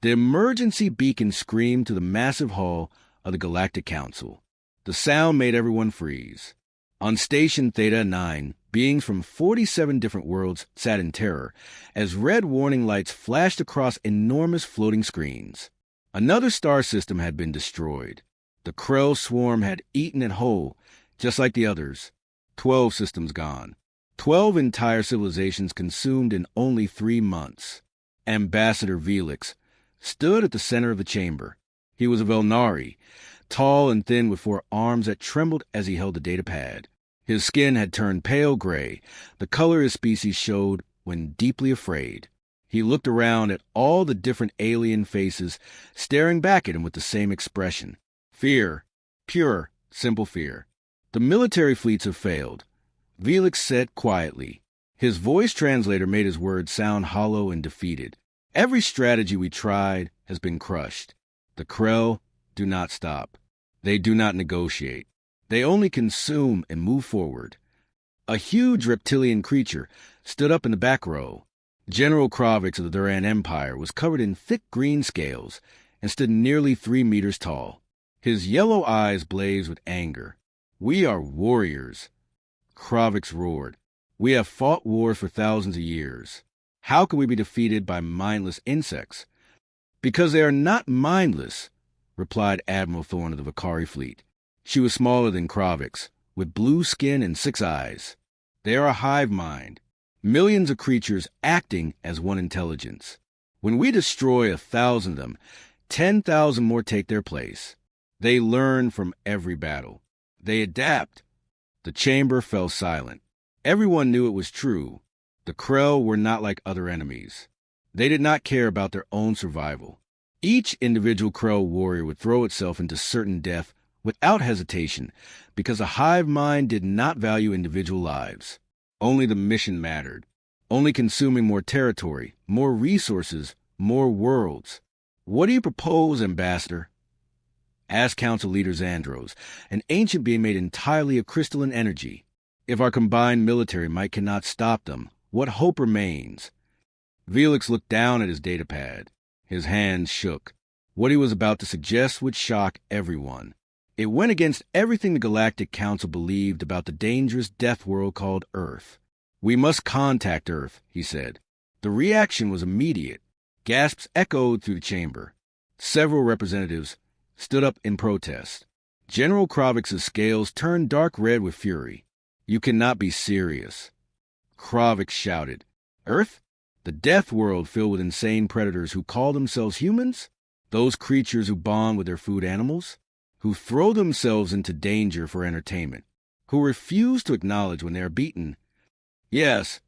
The emergency beacon screamed to the massive hall of the Galactic Council. The sound made everyone freeze. On Station Theta 9, beings from 47 different worlds sat in terror as red warning lights flashed across enormous floating screens. Another star system had been destroyed. The Krell swarm had eaten it whole, just like the others. 12 systems gone. 12 entire civilizations consumed in only 3 months. Ambassador Velix stood at the center of the chamber. He was a Velnari, tall and thin with 4 arms that trembled as he held the data pad. His skin had turned pale gray, the color his species showed when deeply afraid. He looked around at all the different alien faces, staring back at him with the same expression. Fear. Pure, simple fear. The military fleets have failed, Velix said quietly. His voice translator made his words sound hollow and defeated. Every strategy we tried has been crushed. The Krell do not stop. They do not negotiate. They only consume and move forward. A huge reptilian creature stood up in the back row. General Kravix of the Duran Empire was covered in thick green scales and stood nearly 3 meters tall. His yellow eyes blazed with anger. "We are warriors," Kravix roared. "We have fought wars for thousands of years. How can we be defeated by mindless insects?" "Because they are not mindless," replied Admiral Thorne of the Vakari fleet. She was smaller than Kravix, with blue skin and 6 eyes. "They are a hive mind, millions of creatures acting as one intelligence. When we destroy 1,000 of them, 10,000 more take their place. They learn from every battle. They adapt." The chamber fell silent. Everyone knew it was true. The Krell were not like other enemies. They did not care about their own survival. Each individual Krell warrior would throw itself into certain death without hesitation, because a hive mind did not value individual lives. Only the mission mattered. Only consuming more territory, more resources, more worlds. "What do you propose, Ambassador?" asked Council Leader Xandros, an ancient being made entirely of crystalline energy. "If our combined military might cannot stop them, what hope remains?" Velix looked down at his datapad. His hands shook. What he was about to suggest would shock everyone. It went against everything the Galactic Council believed about the dangerous death world called Earth. "We must contact Earth," he said. The reaction was immediate. Gasps echoed through the chamber. Several representatives stood up in protest. General Kravix's scales turned dark red with fury. "You cannot be serious," Kravix shouted. "Earth? The death world filled with insane predators who call themselves humans? Those creatures who bond with their food animals? Who throw themselves into danger for entertainment? Who refuse to acknowledge when they are beaten?" "Yes,"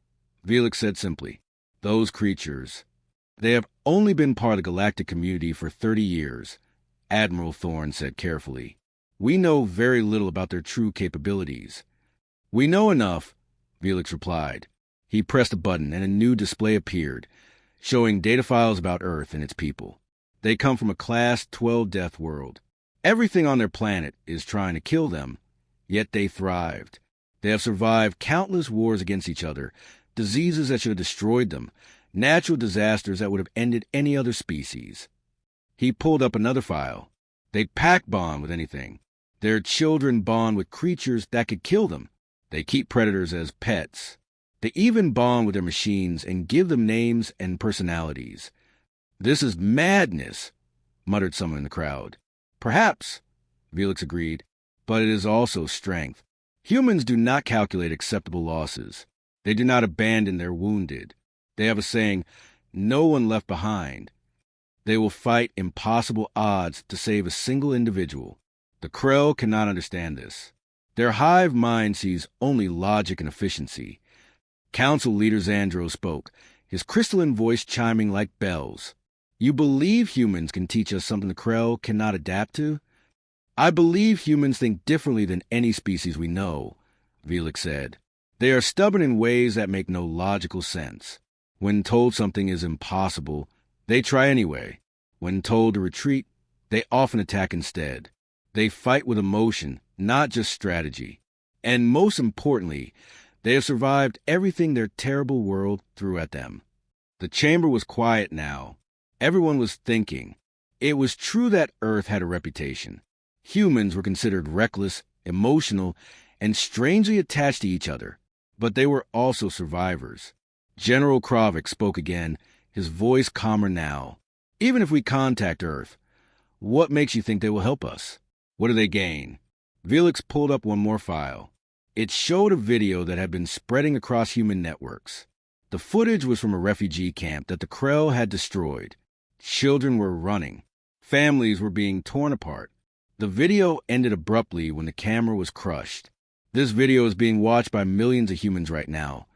Velix said simply. "Those creatures. They have only been part of the galactic community for 30 years, Admiral Thorne said carefully. "We know very little about their true capabilities." "We know enough," Velix replied. He pressed a button and a new display appeared, showing data files about Earth and its people. They come from a Class 12 death world. Everything on their planet is trying to kill them, yet they thrived. They have survived countless wars against each other, diseases that should have destroyed them, natural disasters that would have ended any other species. He pulled up another file. They pack bond with anything. Their children bond with creatures that could kill them. They keep predators as pets. They even bond with their machines and give them names and personalities. "This is madness," muttered someone in the crowd. "Perhaps," Velix agreed, "but it is also strength. Humans do not calculate acceptable losses. They do not abandon their wounded. They have a saying, 'No one left behind.' They will fight impossible odds to save a single individual. The Krell cannot understand this. Their hive mind sees only logic and efficiency." Council Leader Xandros spoke, his crystalline voice chiming like bells. "You believe humans can teach us something the Krell cannot adapt to?" "I believe humans think differently than any species we know," Velix said. "They are stubborn in ways that make no logical sense. When told something is impossible, they try anyway. When told to retreat, they often attack instead. They fight with emotion, not just strategy. And most importantly, they have survived everything their terrible world threw at them." The chamber was quiet now. Everyone was thinking. It was true that Earth had a reputation. Humans were considered reckless, emotional, and strangely attached to each other. But they were also survivors. General Kravik spoke again, his voice calmer now. Even if we contact Earth, what makes you think they will help us? What do they gain? Felix pulled up one more file. It showed a video that had been spreading across human networks. The footage was from a refugee camp that the Krell had destroyed. Children were running. Families were being torn apart. The video ended abruptly when the camera was crushed. This video is being watched by millions of humans right now.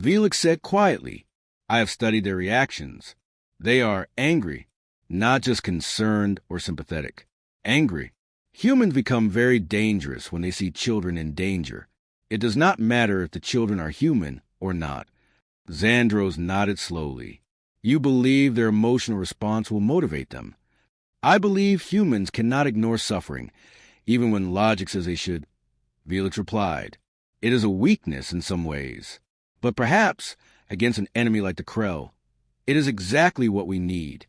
Felix said quietly, I have studied their reactions. They are angry, not just concerned or sympathetic. Angry. Humans become very dangerous when they see children in danger. It does not matter if the children are human or not. Xandros nodded slowly. You believe their emotional response will motivate them. I believe humans cannot ignore suffering, even when logic says they should. Felix replied, It is a weakness in some ways, but perhaps, against an enemy like the Krell, it is exactly what we need.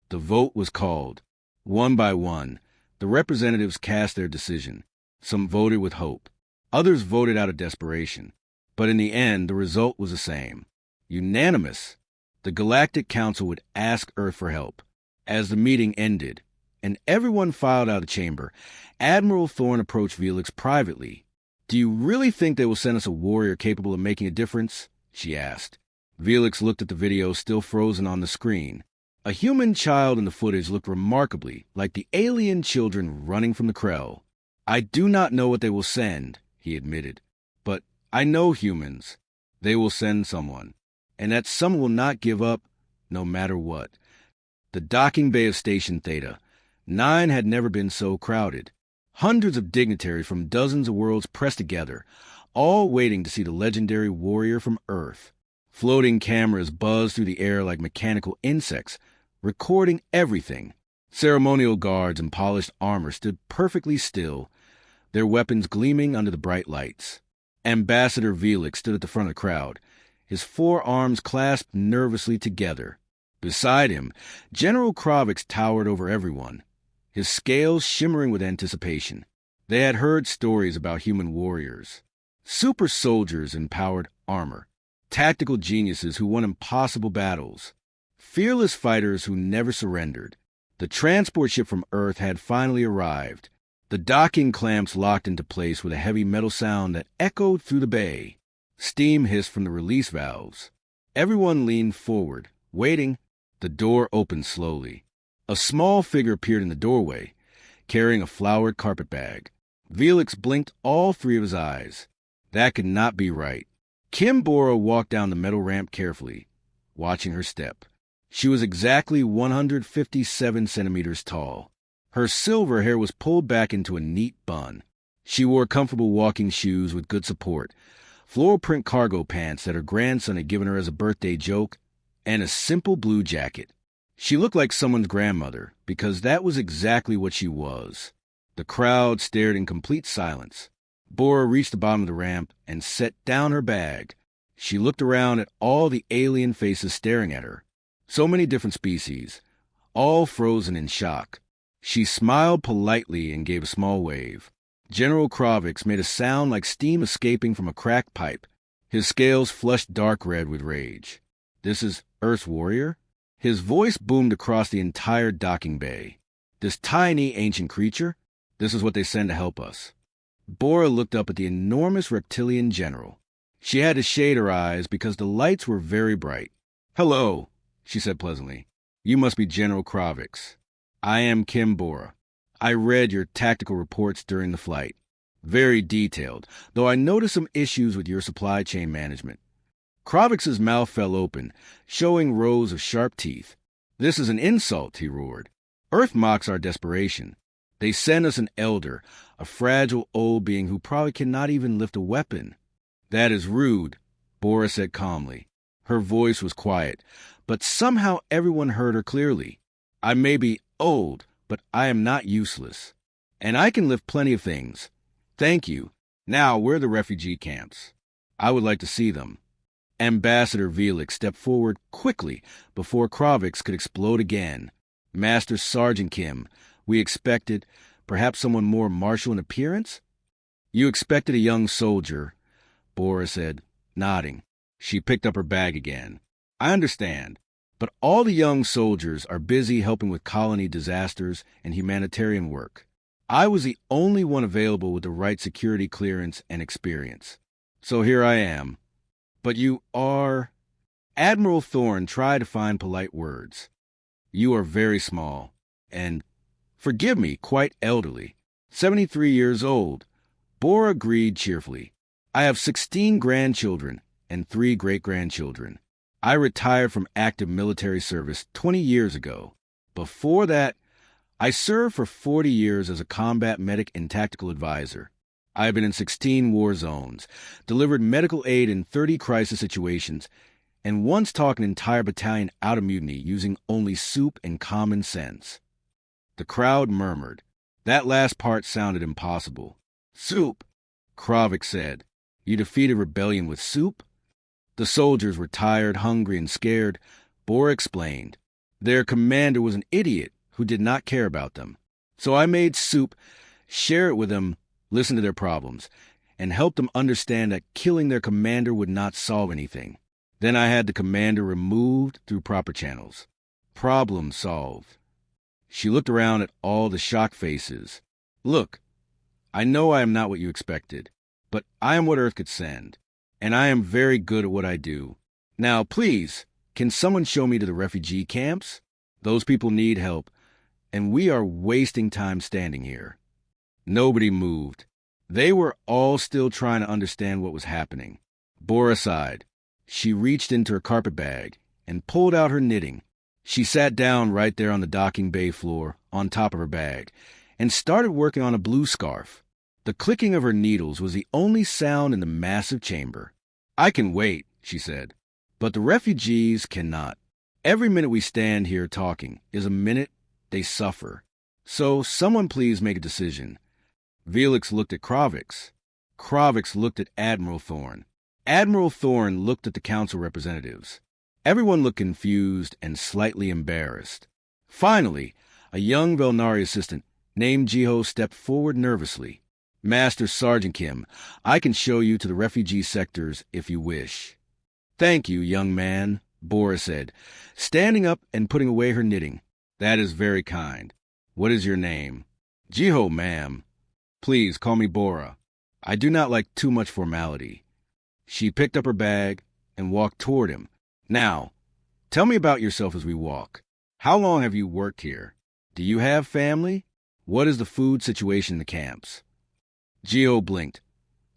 The vote was called. One by one, the representatives cast their decision. Some voted with hope. Others voted out of desperation. But in the end, the result was the same. Unanimous. The Galactic Council would ask Earth for help. As the meeting ended, and everyone filed out of the chamber, Admiral Thorne approached Felix privately. Do you really think they will send us a warrior capable of making a difference? She asked. Felix looked at the video still frozen on the screen. A human child in the footage looked remarkably like the alien children running from the Krell. I do not know what they will send, he admitted. But I know humans. They will send someone. And that someone will not give up, no matter what. The docking bay of Station Theta. 9 had never been so crowded. Hundreds of dignitaries from dozens of worlds pressed together, all waiting to see the legendary warrior from Earth. Floating cameras buzzed through the air like mechanical insects, recording everything. Ceremonial guards in polished armor stood perfectly still, their weapons gleaming under the bright lights. Ambassador Felix stood at the front of the crowd, his forearms clasped nervously together. Beside him, General Kravik towered over everyone, his scales shimmering with anticipation. They had heard stories about human warriors, super soldiers in powered armor, tactical geniuses who won impossible battles, fearless fighters who never surrendered. The transport ship from Earth had finally arrived. The docking clamps locked into place with a heavy metal sound that echoed through the bay. Steam hissed from the release valves. Everyone leaned forward, waiting. The door opened slowly. A small figure appeared in the doorway, carrying a flowered carpet bag. Felix blinked all 3 of his eyes. That could not be right. Kim Bora walked down the metal ramp carefully, watching her step. She was exactly 157 centimeters tall. Her silver hair was pulled back into a neat bun. She wore comfortable walking shoes with good support, floral print cargo pants that her grandson had given her as a birthday joke, and a simple blue jacket. She looked like someone's grandmother, because that was exactly what she was. The crowd stared in complete silence. Bora reached the bottom of the ramp and set down her bag. She looked around at all the alien faces staring at her. So many different species, all frozen in shock. She smiled politely and gave a small wave. General Kravik made a sound like steam escaping from a cracked pipe. His scales flushed dark red with rage. This is Earth's warrior? His voice boomed across the entire docking bay. This tiny ancient creature? This is what they send to help us. Bora looked up at the enormous reptilian general. She had to shade her eyes because the lights were very bright. Hello, she said pleasantly. You must be General Kravik. I am Kim Bora. I read your tactical reports during the flight. Very detailed, though I noticed some issues with your supply chain management. Kravik's mouth fell open, showing rows of sharp teeth. This is an insult, he roared. Earth mocks our desperation. They send us an elder, a fragile old being who probably cannot even lift a weapon. That is rude, Bora said calmly. Her voice was quiet, but somehow everyone heard her clearly. I may be old, but I am not useless. And I can lift plenty of things. Thank you. Now, where are the refugee camps? I would like to see them. Ambassador Velix stepped forward quickly before Kravix could explode again. Master Sergeant Kim, we expected perhaps someone more martial in appearance? You expected a young soldier, Bora said, nodding. She picked up her bag again. I understand, but all the young soldiers are busy helping with colony disasters and humanitarian work. I was the only one available with the right security clearance and experience. So here I am. But you are... Admiral Thorne tried to find polite words. You are very small, and, forgive me, quite elderly. 73 years old. Bora agreed cheerfully. I have 16 grandchildren and 3 great-grandchildren. I retired from active military service 20 years ago. Before that, I served for 40 years as a combat medic and tactical advisor. I have been in 16 war zones, delivered medical aid in 30 crisis situations, and once talked an entire battalion out of mutiny using only soup and common sense. The crowd murmured. That last part sounded impossible. Soup, Kravix said. You defeated rebellion with soup? The soldiers were tired, hungry, and scared. Bora explained. Their commander was an idiot who did not care about them. So I made soup, share it with them, listen to their problems, and help them understand that killing their commander would not solve anything. Then I had the commander removed through proper channels. Problem solved. She looked around at all the shocked faces. Look, I know I am not what you expected, but I am what Earth could send, and I am very good at what I do. Now, please, can someone show me to the refugee camps? Those people need help, and we are wasting time standing here. Nobody moved. They were all still trying to understand what was happening. Bora sighed. She reached into her carpet bag and pulled out her knitting. She sat down right there on the docking bay floor, on top of her bag, and started working on a blue scarf. The clicking of her needles was the only sound in the massive chamber. I can wait, she said, but the refugees cannot. Every minute we stand here talking is a minute they suffer. So someone please make a decision. Velix looked at Kravix. Kravix looked at Admiral Thorne. Admiral Thorne looked at the council representatives. Everyone looked confused and slightly embarrassed. Finally, a young Velnari assistant named Jiho stepped forward nervously. Master Sergeant Kim, I can show you to the refugee sectors if you wish. Thank you, young man, Bora said, standing up and putting away her knitting. That is very kind. What is your name? Jiho, ma'am. Please call me Bora. I do not like too much formality. She picked up her bag and walked toward him. Now, tell me about yourself as we walk. How long have you worked here? Do you have family? What is the food situation in the camps? Jiho blinked,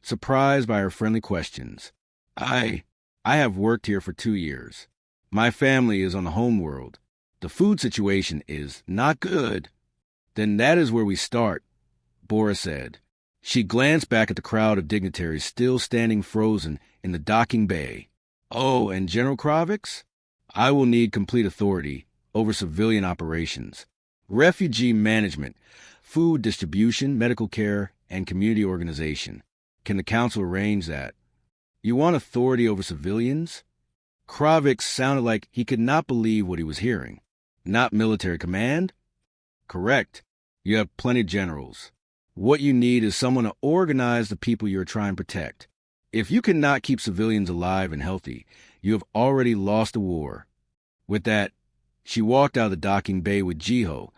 surprised by her friendly questions. I have worked here for 2 years. My family is on the home world. The food situation is not good. Then that is where we start, Bora said. She glanced back at the crowd of dignitaries still standing frozen in the docking bay. Oh, and General Kravix? I will need complete authority over civilian operations, refugee management, food distribution, medical care, and community organization. Can the council arrange that? You want authority over civilians? Kravix sounded like he could not believe what he was hearing. Not military command? Correct. You have plenty of generals. What you need is someone to organize the people you are trying to protect. If you cannot keep civilians alive and healthy, you have already lost the war. With that, she walked out of the docking bay with Jiho,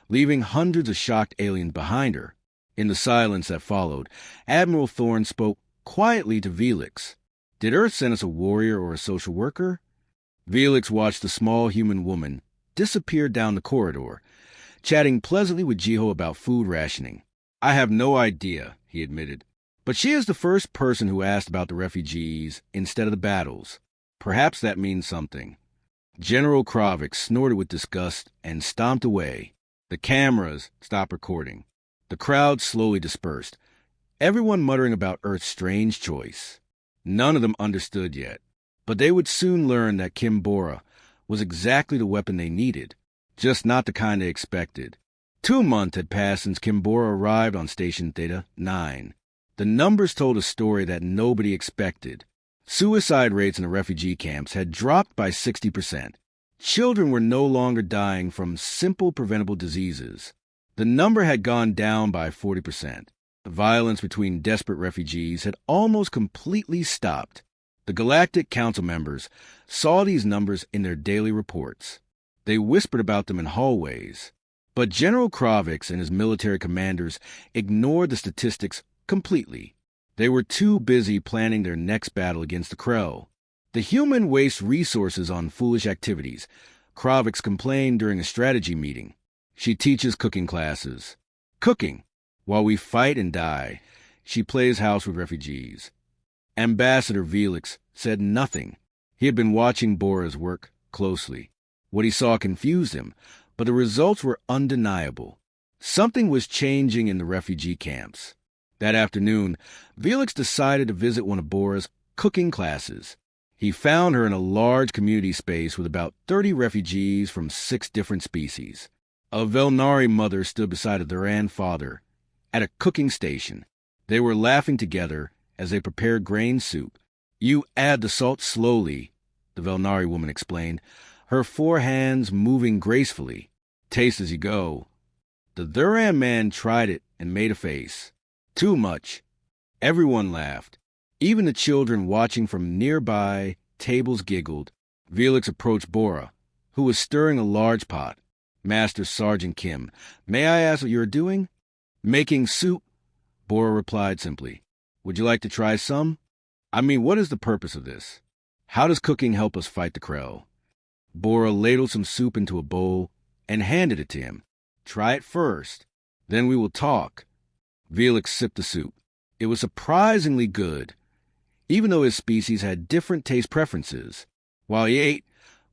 leaving hundreds of shocked aliens behind her. In the silence that followed, Admiral Thorne spoke quietly to Velix. Did Earth send us a warrior or a social worker? Velix watched the small human woman disappear down the corridor, chatting pleasantly with Jiho about food rationing. I have no idea, he admitted. But she is the first person who asked about the refugees instead of the battles. Perhaps that means something. General Kravix snorted with disgust and stomped away. The cameras stopped recording. The crowd slowly dispersed, everyone muttering about Earth's strange choice. None of them understood yet, but they would soon learn that Kim Bora was exactly the weapon they needed, just not the kind they expected. 2 months had passed since Kim Bora arrived on Station Theta 9. The numbers told a story that nobody expected. Suicide rates in the refugee camps had dropped by 60%. Children were no longer dying from simple preventable diseases. The number had gone down by 40%. The violence between desperate refugees had almost completely stopped. The Galactic Council members saw these numbers in their daily reports. They whispered about them in hallways. But General Kravix and his military commanders ignored the statistics completely. They were too busy planning their next battle against the Krell. The human waste resources on foolish activities, Kravix complained during a strategy meeting. She teaches cooking classes. Cooking. While we fight and die, she plays house with refugees. Ambassador Velix said nothing. He had been watching Bora's work closely. What he saw confused him, but the results were undeniable. Something was changing in the refugee camps. That afternoon, Velix decided to visit one of Bora's cooking classes. He found her in a large community space with about 30 refugees from 6 different species. A Velnari mother stood beside a Duran father at a cooking station. They were laughing together as they prepared grain soup. "You add the salt slowly," the Velnari woman explained, her 4 hands moving gracefully. "Taste as you go." The Duran man tried it and made a face. "Too much." Everyone laughed. Even the children watching from nearby tables giggled. Velix approached Bora, who was stirring a large pot. "Master Sergeant Kim, may I ask what you are doing?" "Making soup," Bora replied simply. "Would you like to try some?" "I mean, what is the purpose of this? How does cooking help us fight the Krell?" Bora ladled some soup into a bowl and handed it to him. "Try it first. Then we will talk." Velix sipped the soup. It was surprisingly good, even though his species had different taste preferences. While he ate,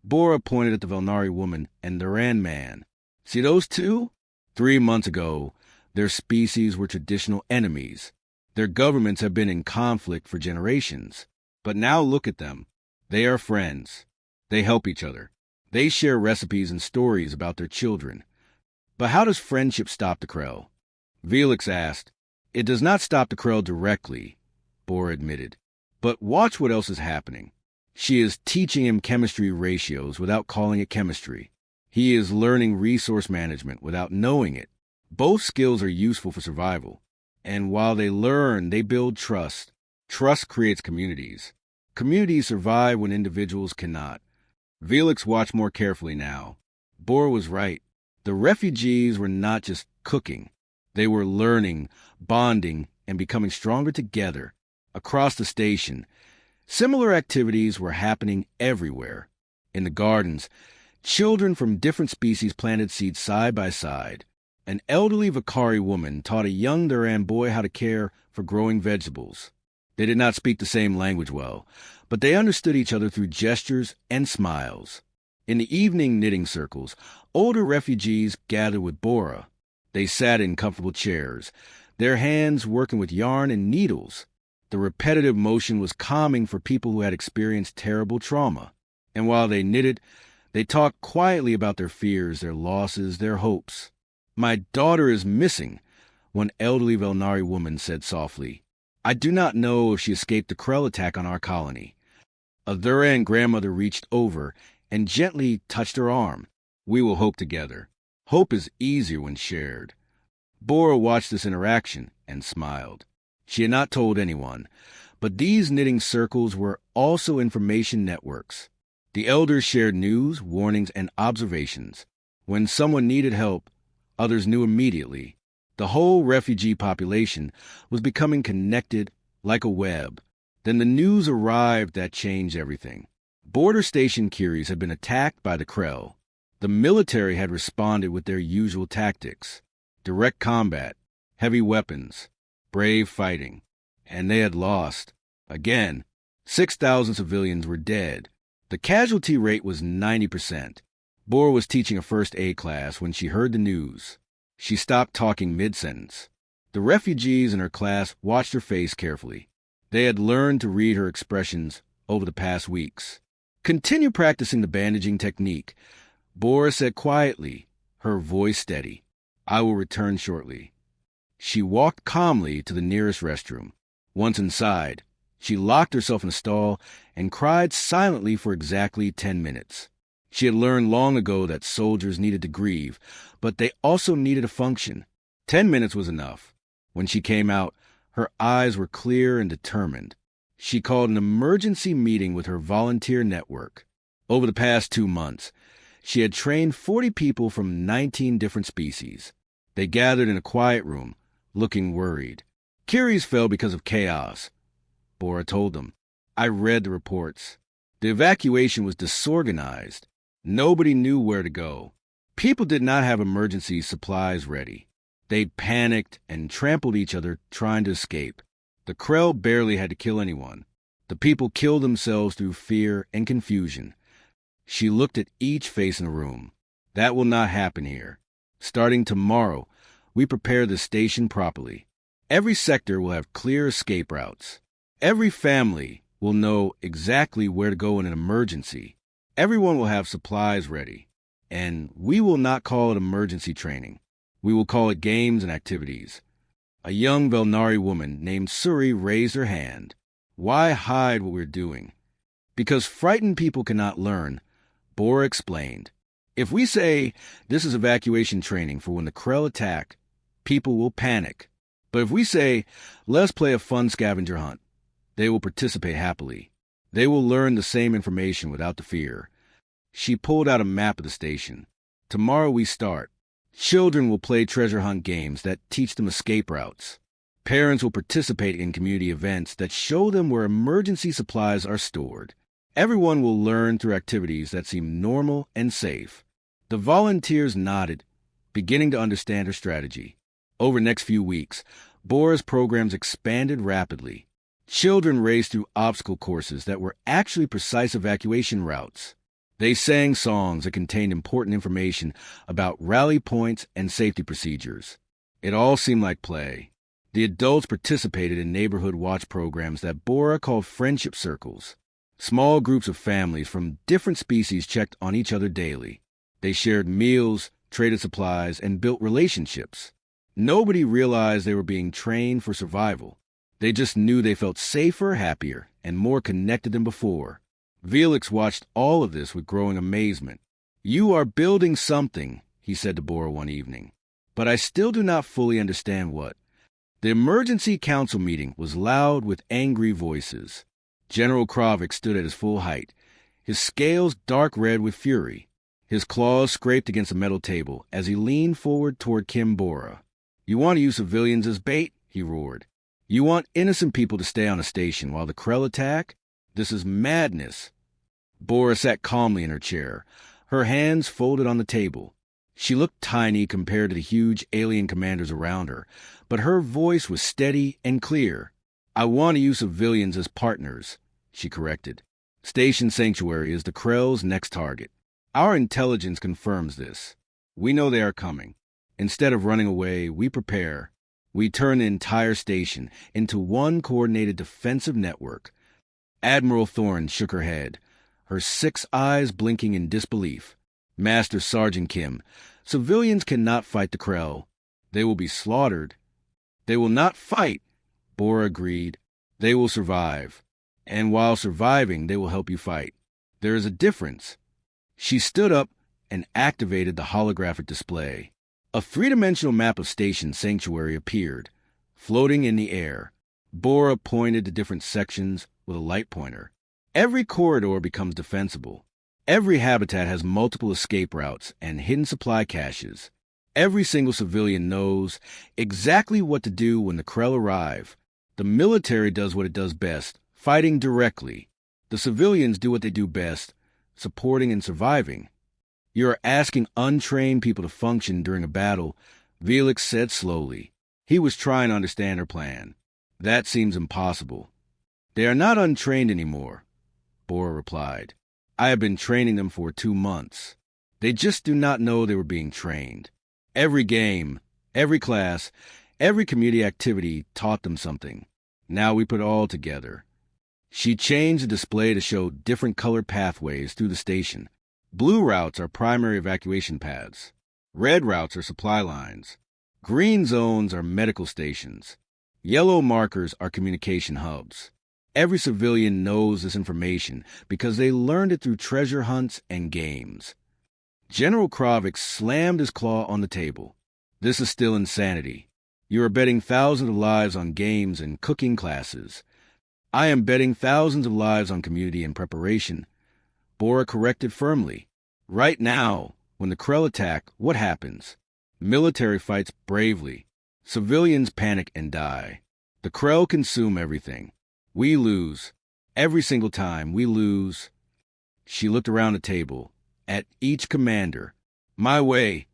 Bora pointed at the Velnari woman and Duran man. "See those two? 3 months ago, their species were traditional enemies. Their governments have been in conflict for generations. But now look at them. They are friends. They help each other. They share recipes and stories about their children. But how does friendship stop the Krell?" Velix asked. "It does not stop the Krell directly," Bora admitted. "But watch what else is happening. She is teaching him chemistry ratios without calling it chemistry. He is learning resource management without knowing it. Both skills are useful for survival. And while they learn, they build trust. Trust creates communities. Communities survive when individuals cannot." Velix watched more carefully now. Bora was right. The refugees were not just cooking. They were learning, bonding, and becoming stronger together. Across the station, similar activities were happening everywhere. In the gardens, children from different species planted seeds side by side. An elderly Vakari woman taught a young Duran boy how to care for growing vegetables. They did not speak the same language well, but they understood each other through gestures and smiles. In the evening knitting circles, older refugees gathered with Bora. They sat in comfortable chairs, their hands working with yarn and needles. The repetitive motion was calming for people who had experienced terrible trauma. And while they knitted, they talked quietly about their fears, their losses, their hopes. "My daughter is missing," one elderly Velnari woman said softly. "I do not know if she escaped the Krell attack on our colony." A Duran grandmother reached over and gently touched her arm. "We will hope together. Hope is easier when shared." Bora watched this interaction and smiled. She had not told anyone, but these knitting circles were also information networks. The elders shared news, warnings, and observations. When someone needed help, others knew immediately. The whole refugee population was becoming connected like a web. Then the news arrived that changed everything. Border Station Curies had been attacked by the Krell. The military had responded with their usual tactics: direct combat, heavy weapons, brave fighting. And they had lost. Again, 6,000 civilians were dead. The casualty rate was 90%. Bora was teaching a first aid class when she heard the news. She stopped talking mid-sentence. The refugees in her class watched her face carefully. They had learned to read her expressions over the past weeks. "Continue practicing the bandaging technique," Bora said quietly, her voice steady. "I will return shortly." She walked calmly to the nearest restroom. Once inside, She locked herself in a stall and cried silently for exactly 10 minutes. She had learned long ago that soldiers needed to grieve, but they also needed to function. 10 minutes was enough. When she came out, her eyes were clear and determined. She called an emergency meeting with her volunteer network. Over the past 2 months, she had trained 40 people from 19 different species. They gathered in a quiet room, looking worried. Curies fell because of chaos, Bora told them. I read the reports. The evacuation was disorganized. Nobody knew where to go. People did not have emergency supplies ready. They panicked and trampled each other trying to escape. The Krell barely had to kill anyone. The people killed themselves through fear and confusion. She looked at each face in the room. That will not happen here. Starting tomorrow, we prepare the station properly. Every sector will have clear escape routes. Every family will know exactly where to go in an emergency. Everyone will have supplies ready. And we will not call it emergency training. We will call it games and activities. A young Velnari woman named Suri raised her hand. Why hide what we're doing? Because frightened people cannot learn, Bora explained. If we say this is evacuation training for when the Krell attack, people will panic. But if we say, let's play a fun scavenger hunt, they will participate happily. They will learn the same information without the fear. She pulled out a map of the station. Tomorrow we start. Children will play treasure hunt games that teach them escape routes. Parents will participate in community events that show them where emergency supplies are stored. Everyone will learn through activities that seem normal and safe. The volunteers nodded, beginning to understand her strategy. Over the next few weeks, Bora's programs expanded rapidly. Children raced through obstacle courses that were actually precise evacuation routes. They sang songs that contained important information about rally points and safety procedures. It all seemed like play. The adults participated in neighborhood watch programs that Bora called friendship circles. Small groups of families from different species checked on each other daily. They shared meals, traded supplies, and built relationships. Nobody realized they were being trained for survival. They just knew they felt safer, happier, and more connected than before. Felix watched all of this with growing amazement. You are building something, he said to Bora one evening. But I still do not fully understand what. The emergency council meeting was loud with angry voices. General Kravik stood at his full height, his scales dark red with fury. His claws scraped against a metal table as he leaned forward toward Kim Bora. You want to use civilians as bait? He roared. You want innocent people to stay on a station while the Krell attack? This is madness. Bora sat calmly in her chair, her hands folded on the table. She looked tiny compared to the huge alien commanders around her, but her voice was steady and clear. I want to use civilians as partners, she corrected. Station Sanctuary is the Krell's next target. Our intelligence confirms this. We know they are coming. Instead of running away, we prepare. We turn the entire station into one coordinated defensive network. Admiral Thorne shook her head, her 6 eyes blinking in disbelief. Master Sergeant Kim, civilians cannot fight the Krell. They will be slaughtered. They will not fight, Bora agreed. They will survive. And while surviving, they will help you fight. There is a difference. She stood up and activated the holographic display. A 3-dimensional map of Station Sanctuary appeared, floating in the air. Bora pointed to different sections with a light pointer. Every corridor becomes defensible. Every habitat has multiple escape routes and hidden supply caches. Every single civilian knows exactly what to do when the Krell arrive. The military does what it does best, fighting directly. The civilians do what they do best, supporting and surviving. You are asking untrained people to function during a battle, Felix said slowly. He was trying to understand her plan. That seems impossible. They are not untrained anymore, Bora replied. I have been training them for 2 months. They just do not know they were being trained. Every game, every class, every community activity taught them something. Now we put it all together. She changed the display to show different colored pathways through the station. Blue routes are primary evacuation paths. Red routes are supply lines. Green zones are medical stations. Yellow markers are communication hubs. Every civilian knows this information because they learned it through treasure hunts and games. General Kravik slammed his claw on the table. This is still insanity. You are betting thousands of lives on games and cooking classes. I am betting thousands of lives on community and preparation. Bora corrected firmly. Right now, when the Krell attack, what happens? Military fights bravely. Civilians panic and die. The Krell consume everything. We lose. Every single time, we lose. She looked around the table, at each commander. My way.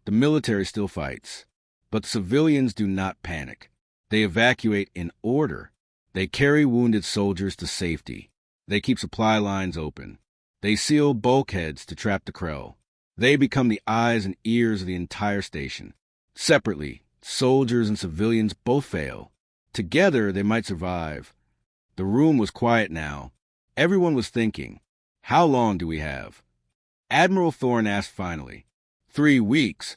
The military still fights. But civilians do not panic. They evacuate in order. They carry wounded soldiers to safety. They keep supply lines open. They seal bulkheads to trap the Krell. They become the eyes and ears of the entire station. Separately, soldiers and civilians both fail. Together, they might survive. The room was quiet now. Everyone was thinking, how long do we have? Admiral Thorne asked finally. 3 weeks,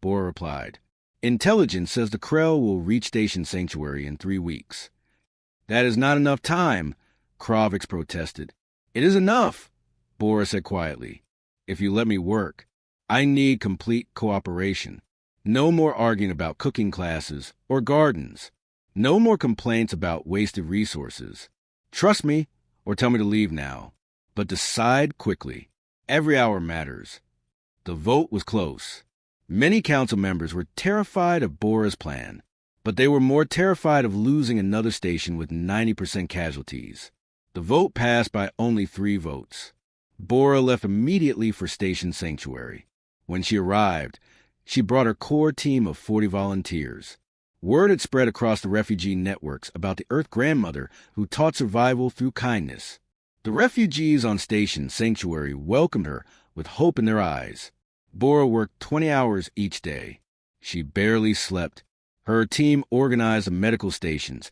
Bora replied. Intelligence says the Krell will reach Station Sanctuary in 3 weeks. That is not enough time, Kravix protested. It is enough, Bora said quietly. If you let me work, I need complete cooperation. No more arguing about cooking classes or gardens. No more complaints about wasted resources. Trust me or tell me to leave now. But decide quickly. Every hour matters. The vote was close. Many council members were terrified of Bora's plan, but they were more terrified of losing another station with 90% casualties. The vote passed by only 3 votes. Bora left immediately for Station Sanctuary. When she arrived, she brought her core team of 40 volunteers. Word had spread across the refugee networks about the Earth grandmother who taught survival through kindness. The refugees on Station Sanctuary welcomed her with hope in their eyes. Bora worked 20 hours each day. She barely slept. Her team organized the medical stations,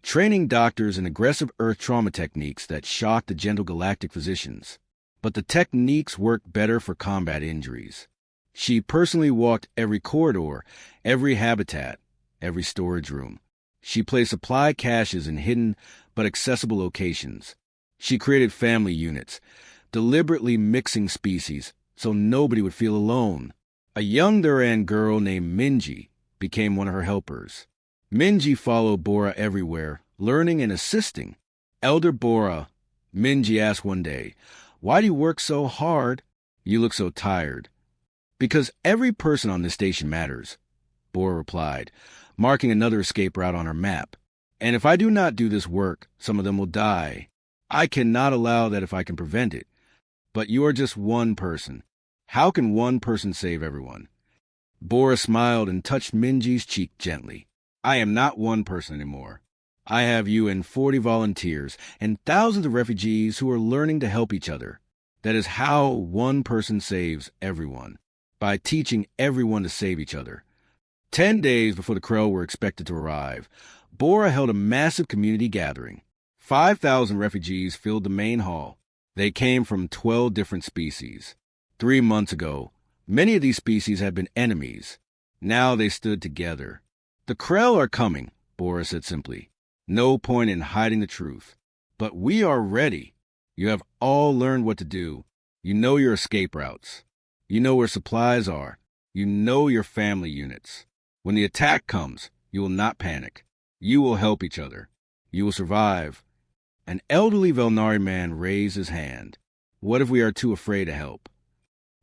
training doctors in aggressive Earth trauma techniques that shocked the gentle galactic physicians. But the techniques worked better for combat injuries. She personally walked every corridor, every habitat, every storage room. She placed supply caches in hidden but accessible locations. She created family units, deliberately mixing species so nobody would feel alone. A young Duran girl named Minji became one of her helpers. Minji followed Bora everywhere, learning and assisting. Elder Bora, Minji asked one day, "Why do you work so hard? You look so tired." "Because every person on this station matters," Bora replied, marking another escape route on her map. "And if I do not do this work, some of them will die. I cannot allow that if I can prevent it. But you are just one person. How can one person save everyone?" Bora smiled and touched Minji's cheek gently. "I am not one person anymore. I have you and 40 volunteers and thousands of refugees who are learning to help each other. That is how one person saves everyone, by teaching everyone to save each other." 10 days before the Krell were expected to arrive, Bora held a massive community gathering. 5,000 refugees filled the main hall. They came from 12 different species. 3 months ago, many of these species had been enemies. Now they stood together. "The Krell are coming," Bora said simply. "No point in hiding the truth. But we are ready. You have all learned what to do. You know your escape routes. You know where supplies are. You know your family units. When the attack comes, you will not panic. You will help each other. You will survive." An elderly Velnari man raised his hand. "What if we are too afraid to help?"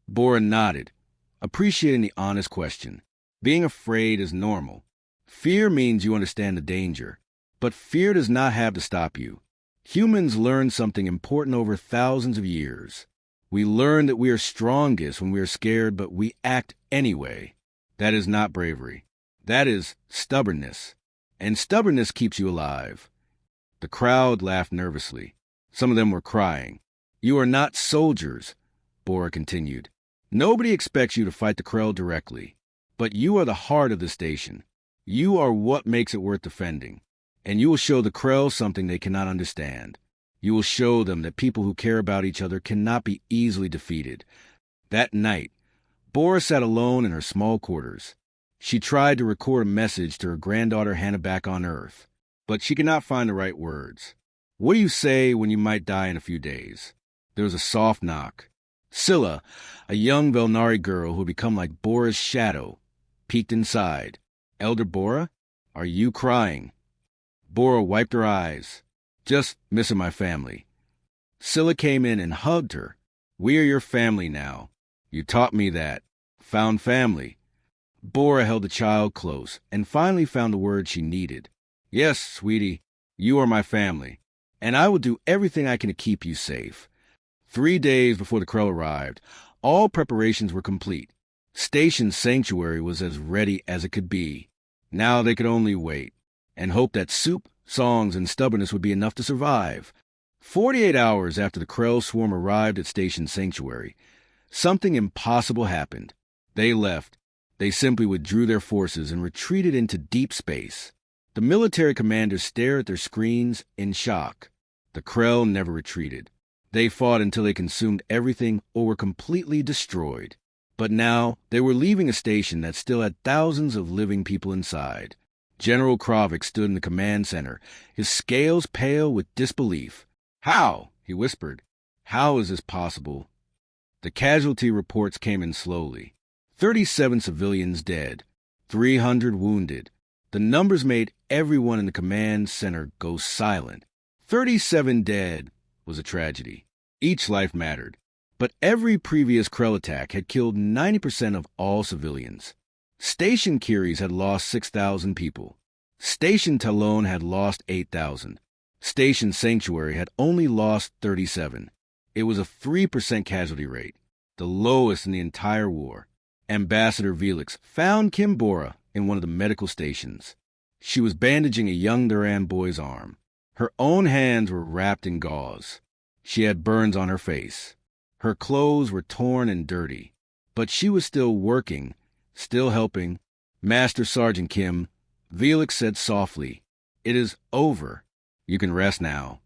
Bora nodded, appreciating the honest question. Being afraid is normal. Fear means you understand the danger. But fear does not have to stop you. Humans learn something important over thousands of years. We learn that we are strongest when we are scared, but we act anyway. That is not bravery. That is stubbornness. And stubbornness keeps you alive. The crowd laughed nervously. Some of them were crying. "You are not soldiers," Bora continued. "Nobody expects you to fight the Krell directly. But you are the heart of the station. You are what makes it worth defending. And you will show the Krell something they cannot understand. You will show them that people who care about each other cannot be easily defeated." That night, Bora sat alone in her small quarters. She tried to record a message to her granddaughter Hannah back on Earth, but she could not find the right words. What do you say when you might die in a few days? There was a soft knock. Scylla, a young Velnari girl who had become like Bora's shadow, peeked inside. Elder Bora, are you crying? Bora wiped her eyes. Just missing my family. Scylla came in and hugged her. We are your family now. You taught me that. Found family. Bora held the child close and finally found the words she needed. Yes, sweetie, you are my family, and I will do everything I can to keep you safe. 3 days before the Krell arrived, all preparations were complete. Station Sanctuary was as ready as it could be. Now they could only wait and hope that soup, songs, and stubbornness would be enough to survive. 48 hours after the Krell swarm arrived at Station Sanctuary, something impossible happened. They left. They simply withdrew their forces and retreated into deep space. The military commanders stared at their screens in shock. The Krell never retreated. They fought until they consumed everything or were completely destroyed. But now they were leaving a station that still had thousands of living people inside. General Kravik stood in the command center, his scales pale with disbelief. How? He whispered. How is this possible? The casualty reports came in slowly. 37 civilians dead, 300 wounded. The numbers made everyone in the command center go silent. 37 dead was a tragedy. Each life mattered. But every previous Krell attack had killed 90% of all civilians. Station Kiris had lost 6,000 people. Station Talon had lost 8,000. Station Sanctuary had only lost 37. It was a 3% casualty rate, the lowest in the entire war. Ambassador Velix found Kim Bora in one of the medical stations. She was bandaging a young Duran boy's arm. Her own hands were wrapped in gauze. She had burns on her face. Her clothes were torn and dirty. But she was still working, still helping. Master Sergeant Kim, Velix said softly, "It is over. You can rest now."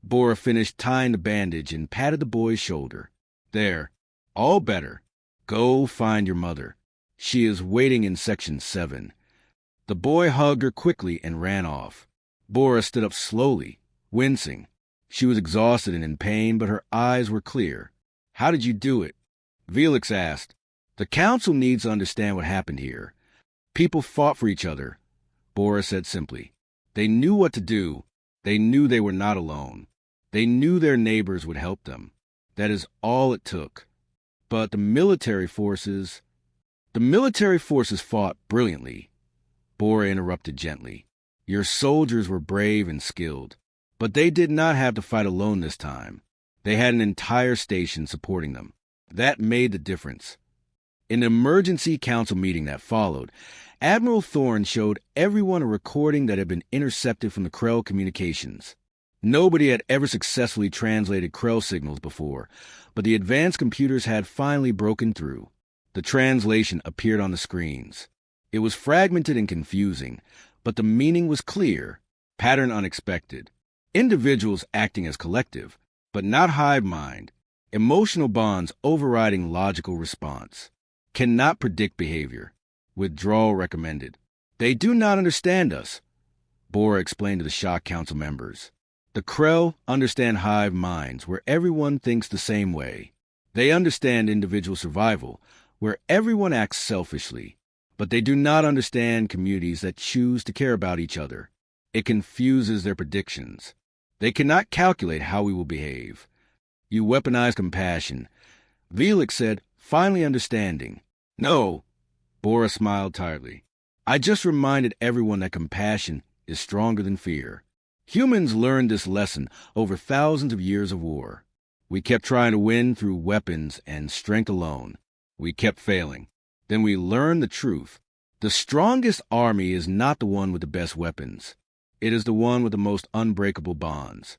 Bora finished tying the bandage and patted the boy's shoulder. There, all better. Go find your mother. She is waiting in Section 7. The boy hugged her quickly and ran off. Bora stood up slowly, wincing. She was exhausted and in pain, but her eyes were clear. How did you do it? Velix asked. The council needs to understand what happened here. People fought for each other, Bora said simply. They knew what to do. They knew they were not alone. They knew their neighbors would help them. That is all it took. But the military forces fought brilliantly. Bora interrupted gently. Your soldiers were brave and skilled, but they did not have to fight alone this time. They had an entire station supporting them. That made the difference. In an emergency council meeting that followed, Admiral Thorne showed everyone a recording that had been intercepted from the Krell communications. Nobody had ever successfully translated Krell signals before, but the advanced computers had finally broken through. The translation appeared on the screens. It was fragmented and confusing, but the meaning was clear, pattern unexpected. Individuals acting as collective, but not hive mind. Emotional bonds overriding logical response. Cannot predict behavior. Withdrawal recommended. They do not understand us, Bora explained to the shocked council members. The Krell understand hive minds, where everyone thinks the same way. They understand individual survival, where everyone acts selfishly. But they do not understand communities that choose to care about each other. It confuses their predictions. They cannot calculate how we will behave. You weaponize compassion. Velix said, finally understanding. No, Bora smiled tiredly. I just reminded everyone that compassion is stronger than fear. Humans learned this lesson over thousands of years of war. We kept trying to win through weapons and strength alone. We kept failing. Then we learned the truth. The strongest army is not the one with the best weapons. It is the one with the most unbreakable bonds.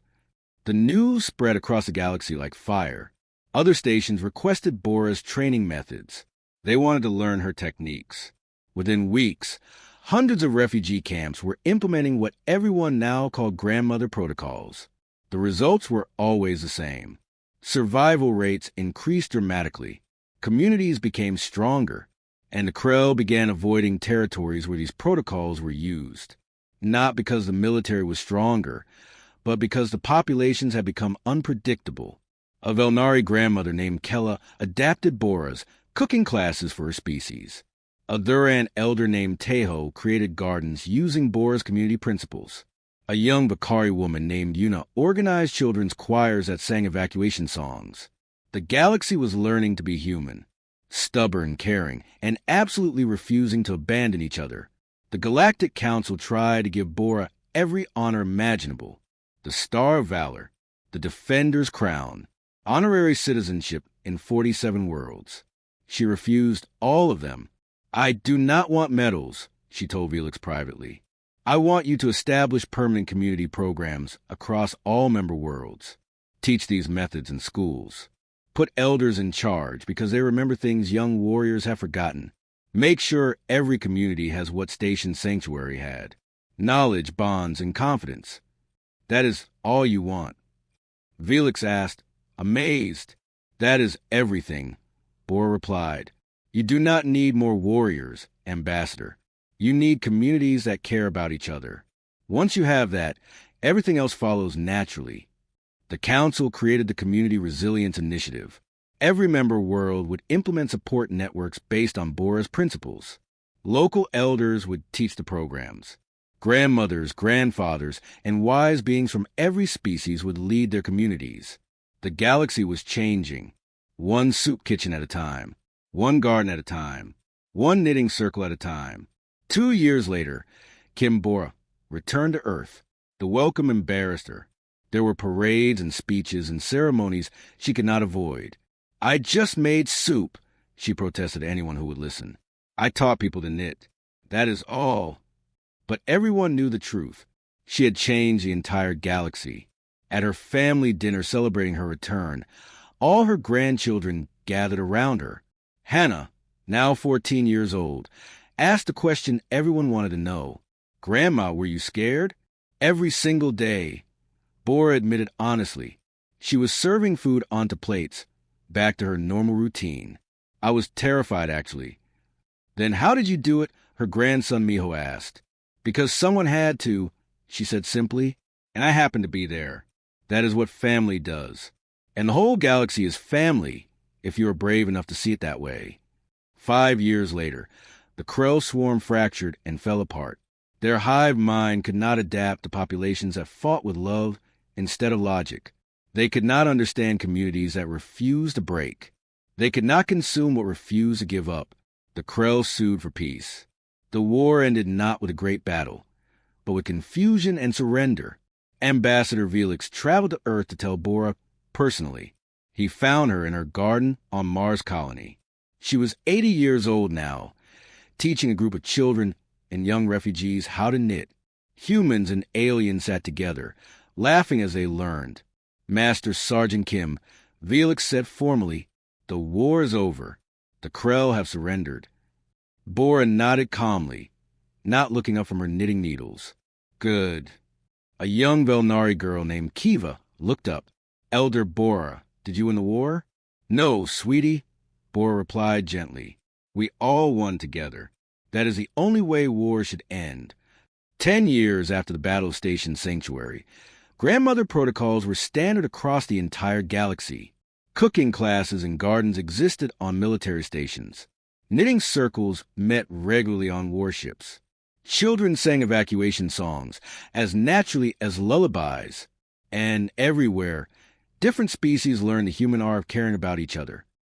The news spread across the galaxy like fire. Other stations requested Bora's training methods. They wanted to learn her techniques. Within weeks, hundreds of refugee camps were implementing what everyone now called grandmother protocols. The results were always the same. Survival rates increased dramatically. Communities became stronger, and the Krell began avoiding territories where these protocols were used. Not because the military was stronger, but because the populations had become unpredictable. A Velnari grandmother named Kella adapted Bora's cooking classes for her species. A Duran elder named Tejo created gardens using Bora's community principles. A young Bakari woman named Yuna organized children's choirs that sang evacuation songs. The galaxy was learning to be human, stubborn, caring, and absolutely refusing to abandon each other. The Galactic Council tried to give Bora every honor imaginable: the Star of Valor, the Defender's Crown, honorary citizenship in 47 worlds. She refused all of them. "I do not want medals," she told Felix privately. "I want you to establish permanent community programs across all member worlds. Teach these methods in schools. Put elders in charge because they remember things young warriors have forgotten. Make sure every community has what Station Sanctuary had: knowledge, bonds, and confidence. That is all you want." Felix asked, amazed. "That is everything," Bora replied. "You do not need more warriors, Ambassador. You need communities that care about each other. Once you have that, everything else follows naturally." The Council created the Community Resilience Initiative. Every member world would implement support networks based on Bora's principles. Local elders would teach the programs. Grandmothers, grandfathers, and wise beings from every species would lead their communities. The galaxy was changing, one soup kitchen at a time, one garden at a time, one knitting circle at a time. 2 years later, Kim Bora returned to Earth. The welcome embarrassed her. There were parades and speeches and ceremonies she could not avoid. "I just made soup," she protested to anyone who would listen. "I taught people to knit. That is all." But everyone knew the truth. She had changed the entire galaxy. At her family dinner celebrating her return, all her grandchildren gathered around her. Hannah, now 14 years old, asked the question everyone wanted to know: "Grandma, were you scared?" "Every single day," Bora admitted honestly. She was serving food onto plates, back to her normal routine. "I was terrified, actually." "Then how did you do it?" her grandson Miho asked. "Because someone had to," she said simply, "and I happened to be there. That is what family does. And the whole galaxy is family, if you are brave enough to see it that way." 5 years later, the Krell swarm fractured and fell apart. Their hive mind could not adapt to populations that fought with love instead of logic. They could not understand communities that refused to break. They could not consume what refused to give up. The Krell sued for peace. The war ended not with a great battle, but with confusion and surrender. Ambassador Felix traveled to Earth to tell Bora personally. He found her in her garden on Mars Colony. She was 80 years old now, teaching a group of children and young refugees how to knit. Humans and aliens sat together, laughing as they learned. "Master Sergeant Kim," Felix said formally, "the war is over. The Krell have surrendered." Bora nodded calmly, not looking up from her knitting needles. "Good." A young Velnari girl named Kiva looked up. "Elder Bora, did you win the war?" "No, sweetie," Bora replied gently. "We all won together. That is the only way war should end." 10 years after the Battle of Station Sanctuary, grandmother protocols were standard across the entire galaxy. Cooking classes and gardens existed on military stations. Knitting circles met regularly on warships. Children sang evacuation songs as naturally as lullabies. And everywhere, different species learned the human art of caring about each other.